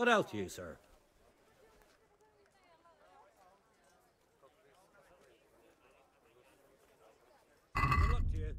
What else to you, sir? Good luck to you.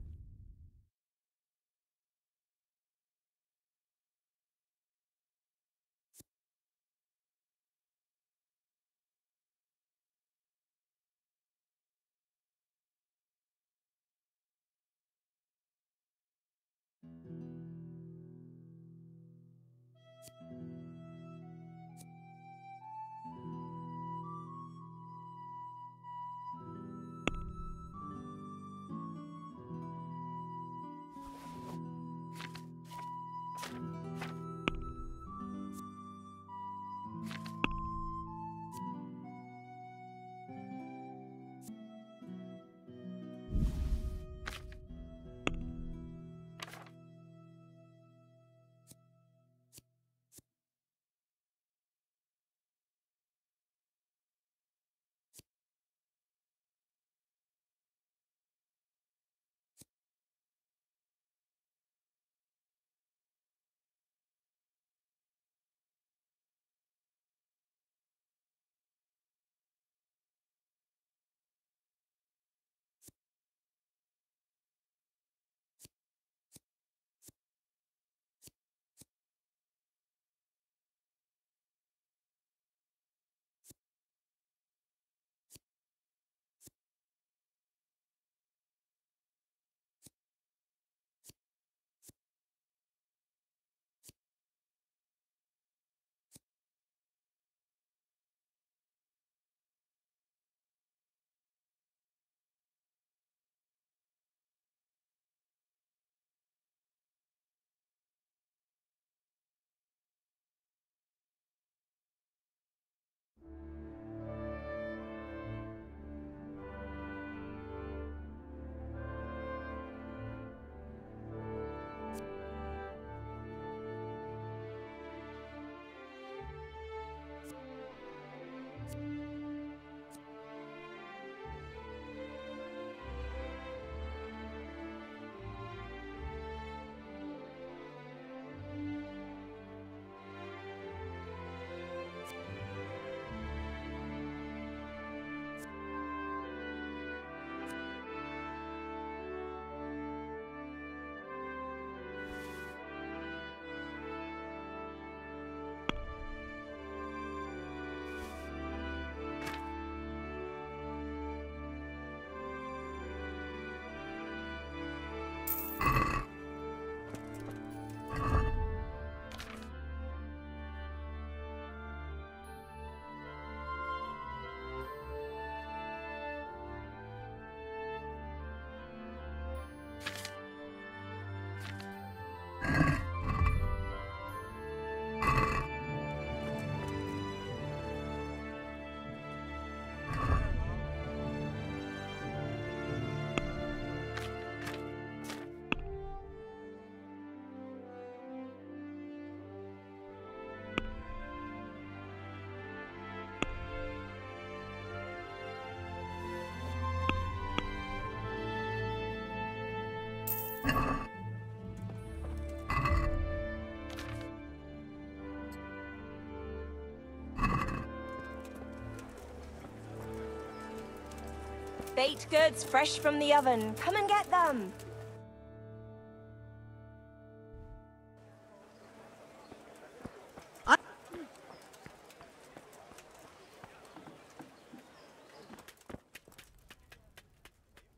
Baked goods fresh from the oven. Come and get them.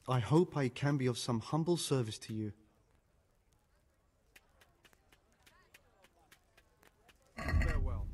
I hope I can be of some humble service to you. Farewell.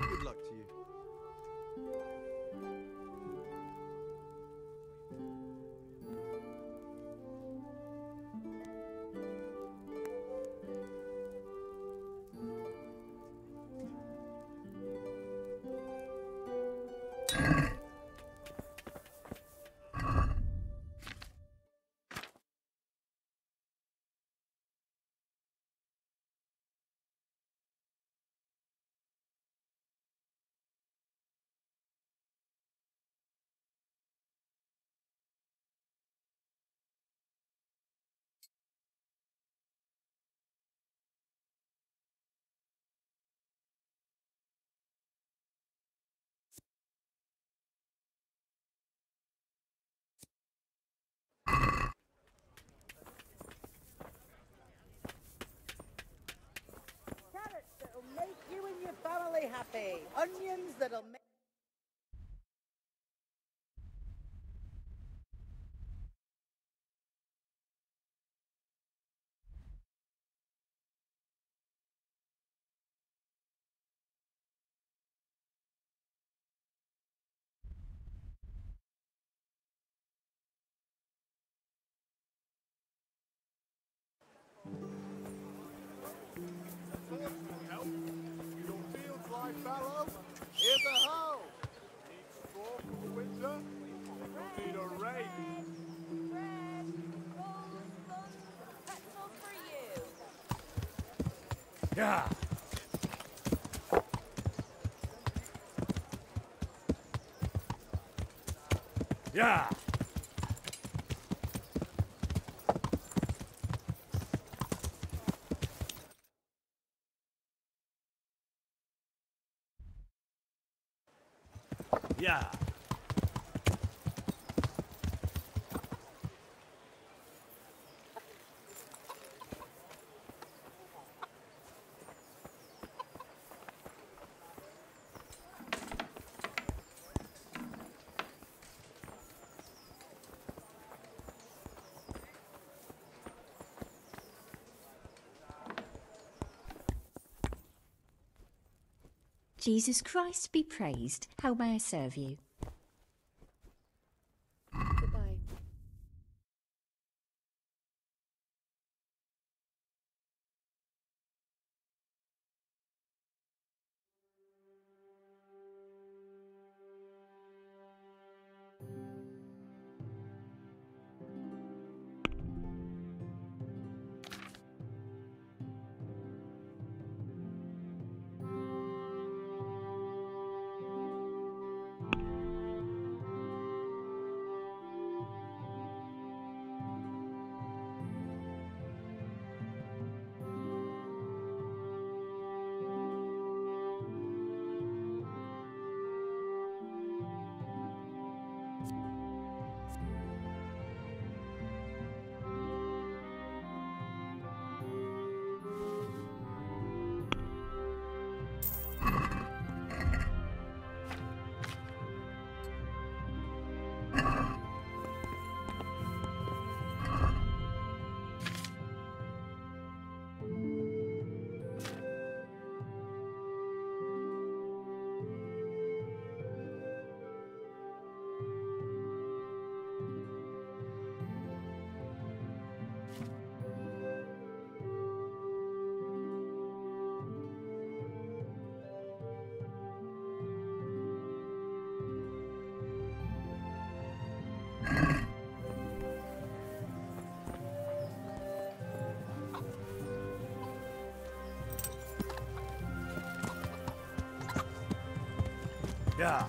Good luck to you. Carrots that'll make you and your family happy. Onions that'll make... Your fields lie fallow. Here's a hoe. Need straw for the winter. Need a rake. Bread, rolls, buns, pretzels for you. Yeah. Yeah. Yeah. Jesus Christ be praised. How may I serve you? Goodbye. Yeah.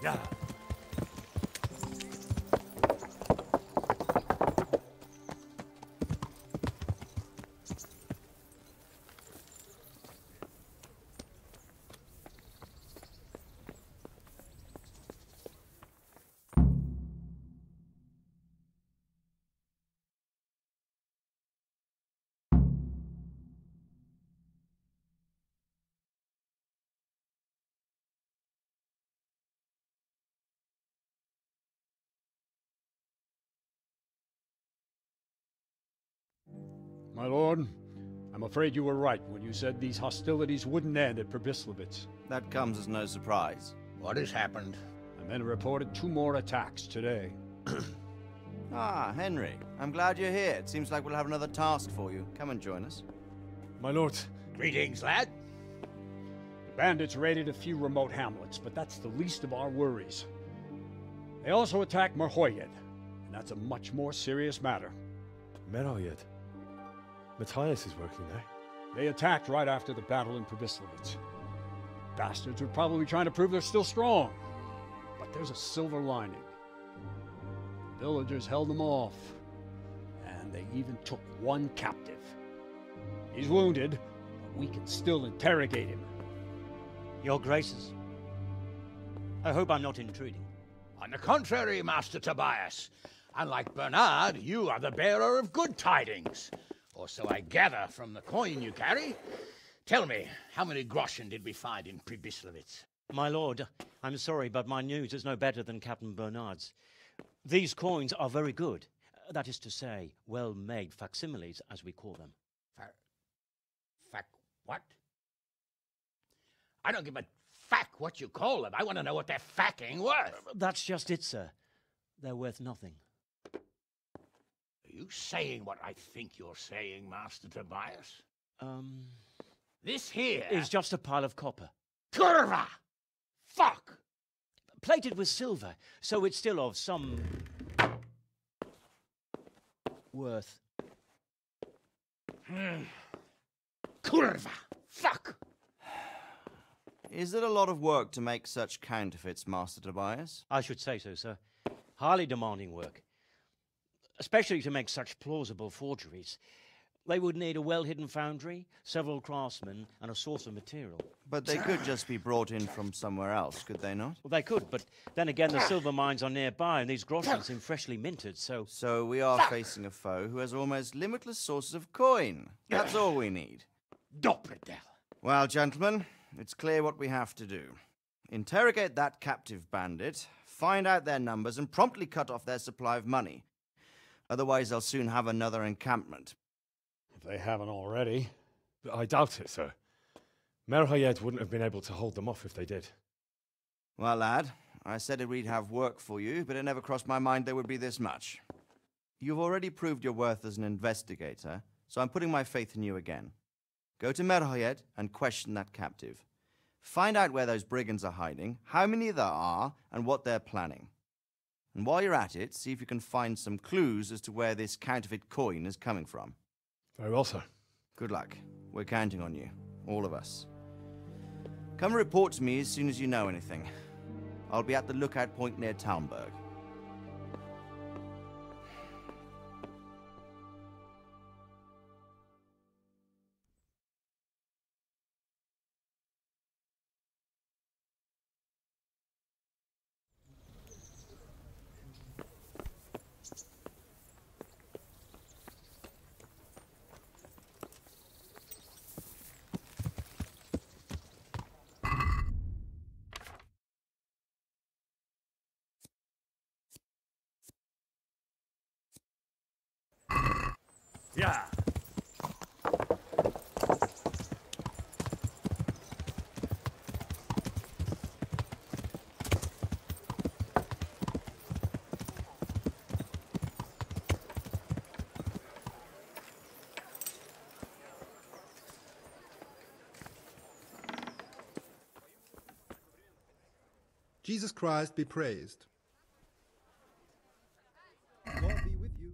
Yeah. My lord, I'm afraid you were right when you said these hostilities wouldn't end at Probislavitz. That comes as no surprise. What has happened? The men reported 2 more attacks today. Ah, Henry. I'm glad you're here. It seems like we'll have another task for you. Come and join us. My lord. Greetings, lad. The bandits raided a few remote hamlets, but that's the least of our worries. They also attacked Merhoyed, and that's a much more serious matter. Merhoyed. Matthias is working there. They attacked right after the battle in Probislavitz. Bastards are probably trying to prove they're still strong. But there's a silver lining. The villagers held them off, and they even took 1 captive. He's wounded, but we can still interrogate him. Your Graces, I hope I'm not intruding. On the contrary, Master Tobias. Unlike Bernard, you are the bearer of good tidings. Or so I gather from the coin you carry. Tell me, how many groschen did we find in Probislavitz? My lord, I'm sorry, but my news is no better than Captain Bernard's. These coins are very good. That is to say, well-made facsimiles, as we call them. What? I don't give a what you call them. I want to know what they're facking worth. That's just it, sir. They're worth nothing. Are you saying what I think you're saying, Master Tobias? This here is just a pile of copper. Curva! Fuck! Plated with silver, so it's still of some worth. Curva! Fuck! Is it a lot of work to make such counterfeits, Master Tobias? I should say so, sir. Highly demanding work. Especially to make such plausible forgeries. They would need a well-hidden foundry, several craftsmen, and a source of material. But they could just be brought in from somewhere else, could they not? Well, they could, but then again, the silver mines are nearby, and these groschen seem freshly minted, so... So we are facing a foe who has almost limitless sources of coin. That's all we need. Doppelder. Well, gentlemen, it's clear what we have to do. Interrogate that captive bandit, find out their numbers, and promptly cut off their supply of money. Otherwise, they'll soon have another encampment. If they haven't already. I doubt it, sir. Merhoyed wouldn't have been able to hold them off if they did. Well, lad, I said we'd have work for you, but it never crossed my mind there would be this much. You've already proved your worth as an investigator, so I'm putting my faith in you again. Go to Merhoyed and question that captive. Find out where those brigands are hiding, how many there are, and what they're planning. And while you're at it, see if you can find some clues as to where this counterfeit coin is coming from. Very well, sir. Good luck. We're counting on you. All of us. Come report to me as soon as you know anything. I'll be at the lookout point near Talmberg. Yeah. Jesus Christ be praised. God be with you.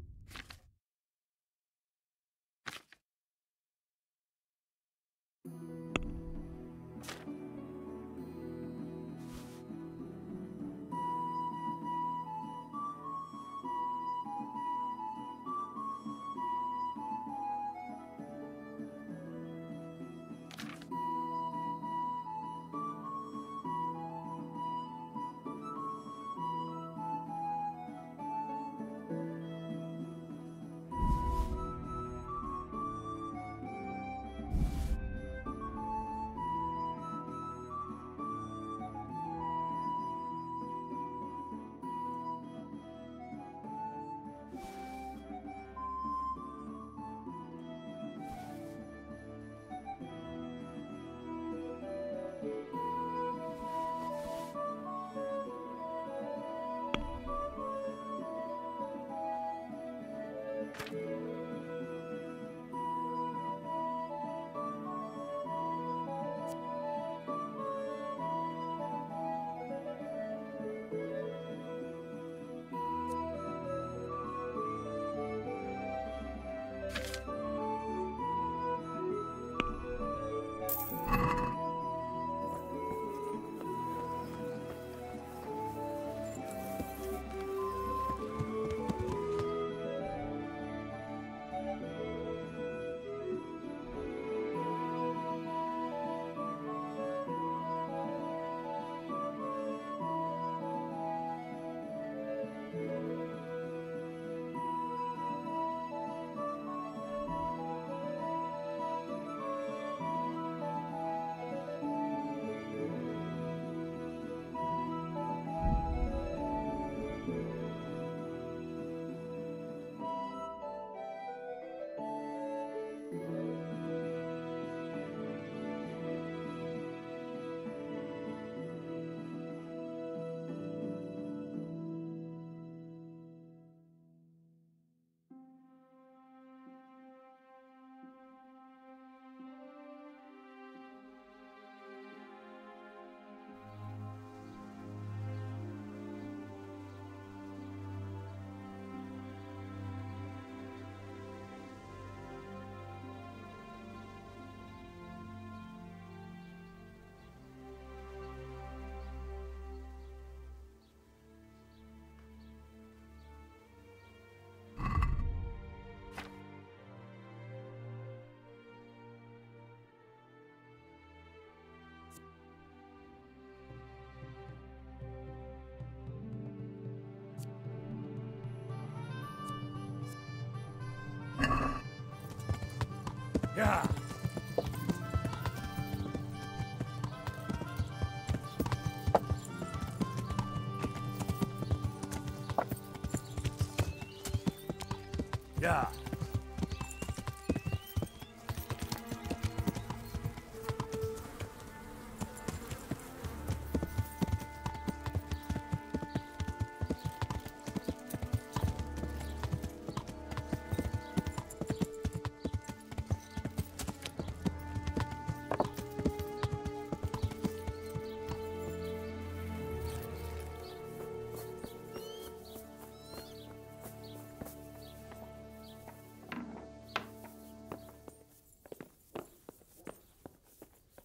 Yeah. Yeah.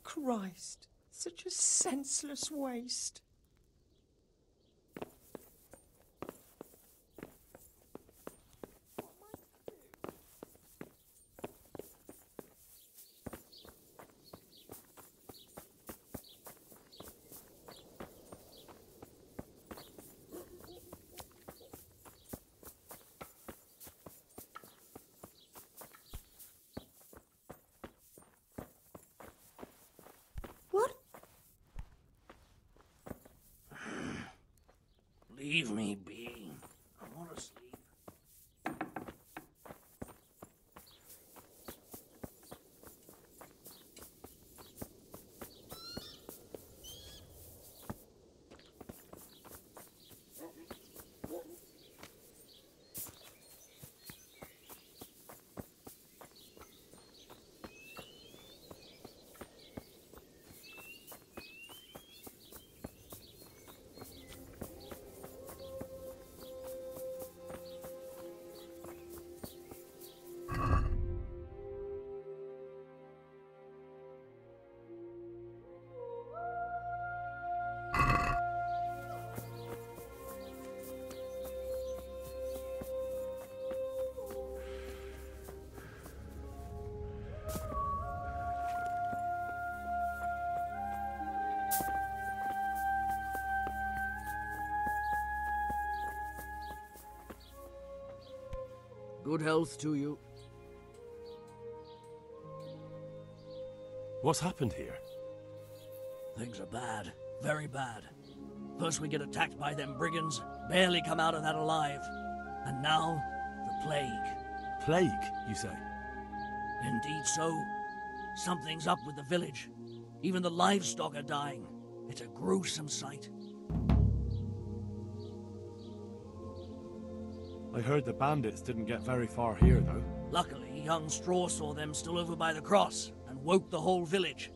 Christ, such a senseless waste. What? Leave me be. I want to sleep. Good health to you. What's happened here? Things are bad. Very bad. First we get attacked by them brigands, barely come out of that alive. And now, the plague. Plague, you say? Indeed so. Something's up with the village. Even the livestock are dying. It's a gruesome sight. I heard the bandits didn't get very far here, though. Luckily, young Straw saw them still over by the cross and woke the whole village.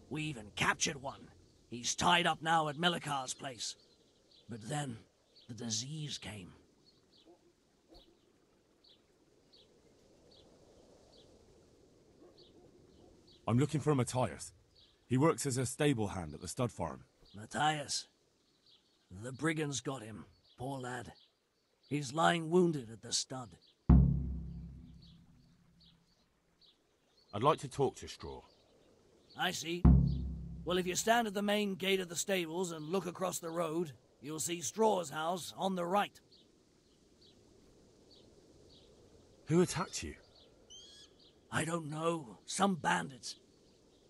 We even captured one. He's tied up now at Melikar's place. But then, the disease came. I'm looking for Matthias. He works as a stable hand at the stud farm. Matthias. The brigands got him. Poor lad. He's lying wounded at the stud. I'd like to talk to Straw. I see. Well, if you stand at the main gate of the stables and look across the road, you'll see Straw's house on the right. Who attacked you? I don't know. Some bandits.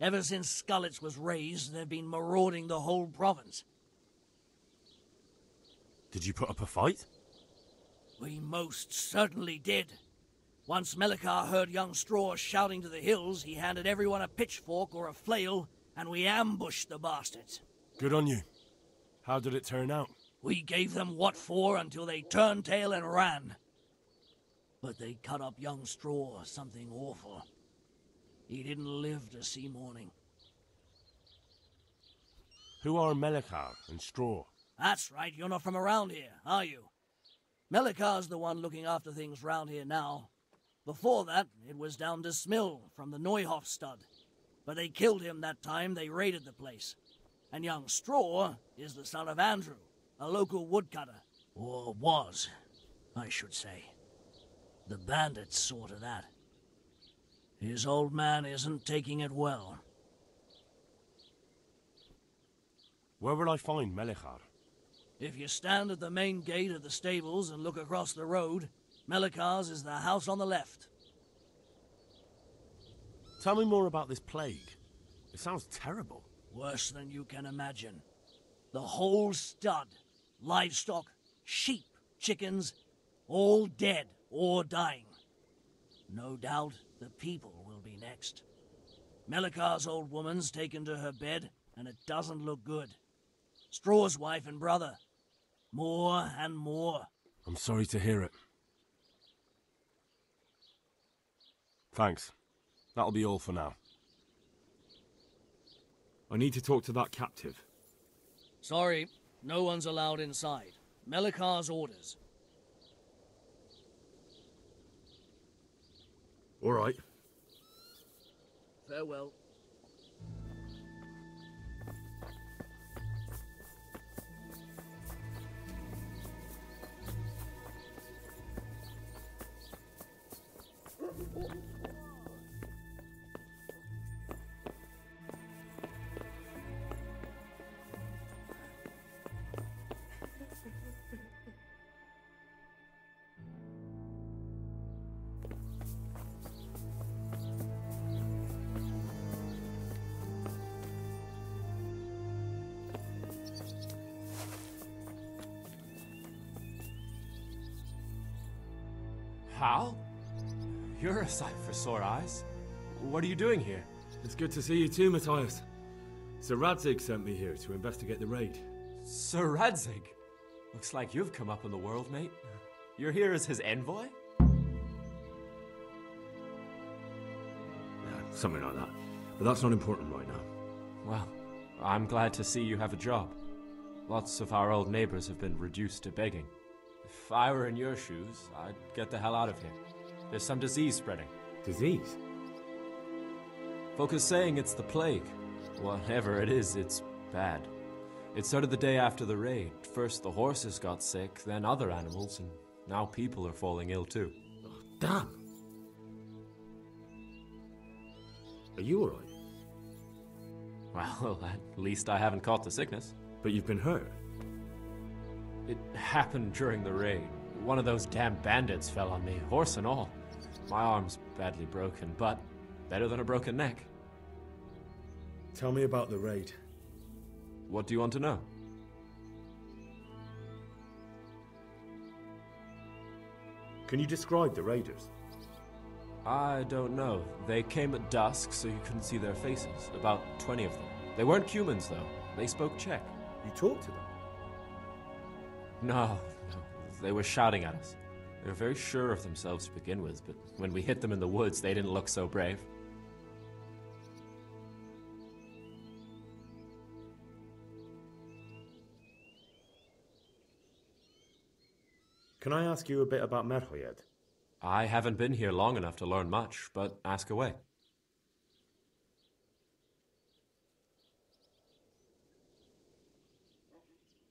Ever since Scullets was raised, they've been marauding the whole province. Did you put up a fight? We most certainly did. Once Melikar heard young Straw shouting to the hills, he handed everyone a pitchfork or a flail, and we ambushed the bastards. Good on you. How did it turn out? We gave them what for until they turned tail and ran. But they cut up young Straw something awful. He didn't live to see morning. Who are Melikar and Straw? That's right, you're not from around here, are you? Melikar's the one looking after things round here now. Before that, it was down to Smill from the Neuhoff stud. But they killed him that time they raided the place. And young Straw is the son of Andrew, a local woodcutter. Or was, I should say. The bandits saw to that. His old man isn't taking it well. Where will I find Melikar? If you stand at the main gate of the stables and look across the road, Melikar's is the house on the left. Tell me more about this plague. It sounds terrible. Worse than you can imagine. The whole stud, livestock, sheep, chickens, all dead or dying. No doubt the people will be next. Melikar's old woman's taken to her bed, and it doesn't look good. Straw's wife and brother. More and more. I'm sorry to hear it. Thanks. That'll be all for now. I need to talk to that captive. Sorry, no one's allowed inside. Melikar's orders. All right. Farewell. Hal? You're a sight for sore eyes. What are you doing here? It's good to see you too, Matthias. Sir Radzig sent me here to investigate the raid. Sir Radzig? Looks like you've come up in the world, mate. You're here as his envoy? Something like that. But that's not important right now. Well, I'm glad to see you have a job. Lots of our old neighbors have been reduced to begging. If I were in your shoes, I'd get the hell out of here. There's some disease spreading. Disease? Folk are saying it's the plague. Whatever it is, it's bad. It started the day after the raid. First the horses got sick, then other animals, and now people are falling ill too. Oh, damn! Are you alright? Well, at least I haven't caught the sickness. But you've been hurt? It happened during the raid. One of those damn bandits fell on me, horse and all. My arm's badly broken, but better than a broken neck. Tell me about the raid. What do you want to know? Can you describe the raiders? I don't know. They came at dusk, so you couldn't see their faces. About 20 of them. They weren't humans, though. They spoke Czech. You talked to them? No. They were shouting at us. They were very sure of themselves to begin with, but when we hit them in the woods, they didn't look so brave. Can I ask you a bit about Merhoyed? I haven't been here long enough to learn much, but ask away.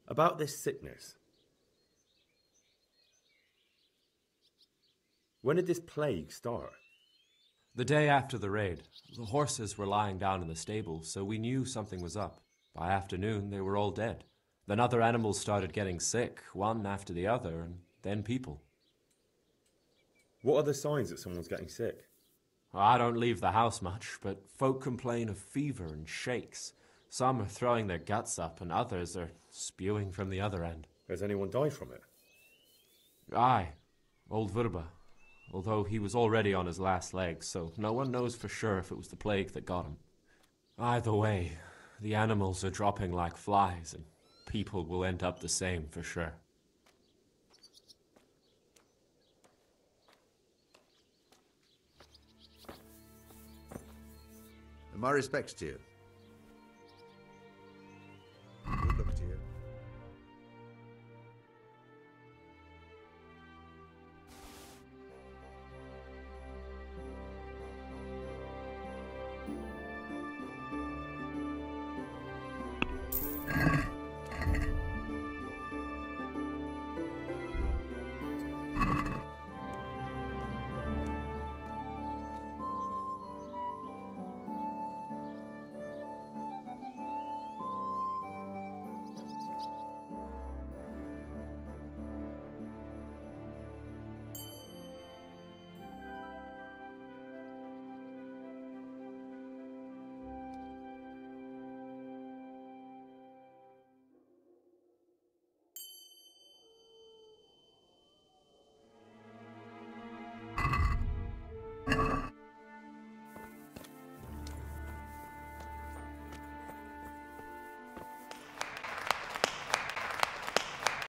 About this sickness. When did this plague start? The day after the raid. The horses were lying down in the stable, so we knew something was up. By afternoon, they were all dead. Then other animals started getting sick, one after the other, and then people. What are the signs that someone's getting sick? I don't leave the house much, but folk complain of fever and shakes. Some are throwing their guts up, and others are spewing from the other end. Has anyone died from it? Aye, old Verba. Although he was already on his last legs, so no one knows for sure if it was the plague that got him. Either way, the animals are dropping like flies, and people will end up the same for sure. My respects to you.